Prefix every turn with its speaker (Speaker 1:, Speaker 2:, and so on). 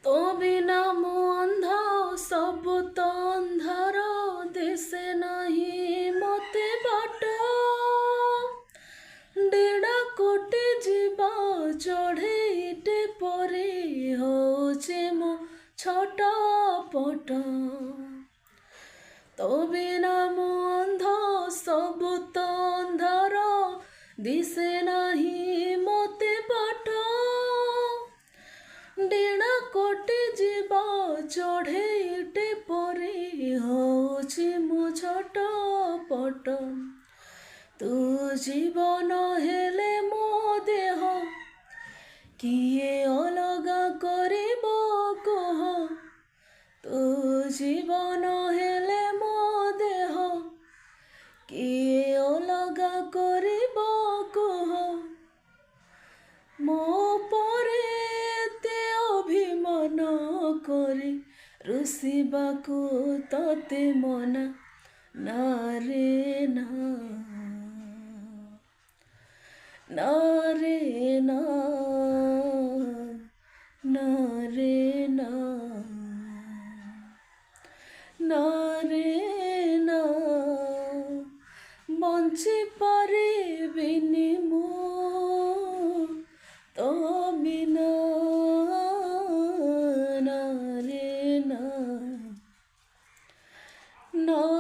Speaker 1: तो बिना मु अंध सबु तो अंधार दिसे नहीं मते बाट डेढ़ा कोटी जीवा चढ़ेटे परे होचे मो छोटा पट तो बिना मु अंध सबु तो अंधार दिसे नहीं मते बाट डेढ़ा कोटी जीवा चढ़ेटे परे होचे मो छोटा पट तू जीवन हेले मो देह किए अलगा करिब कह तू जीवन हेले मो देह किए अलगा करिब कह मो परे ते अभिमान करे रुसिबाकु तते मना ना रे ना ना रे ना ना रे ना ना रे ना बंची पारिबिनी मु तो बिना ना रे ना ना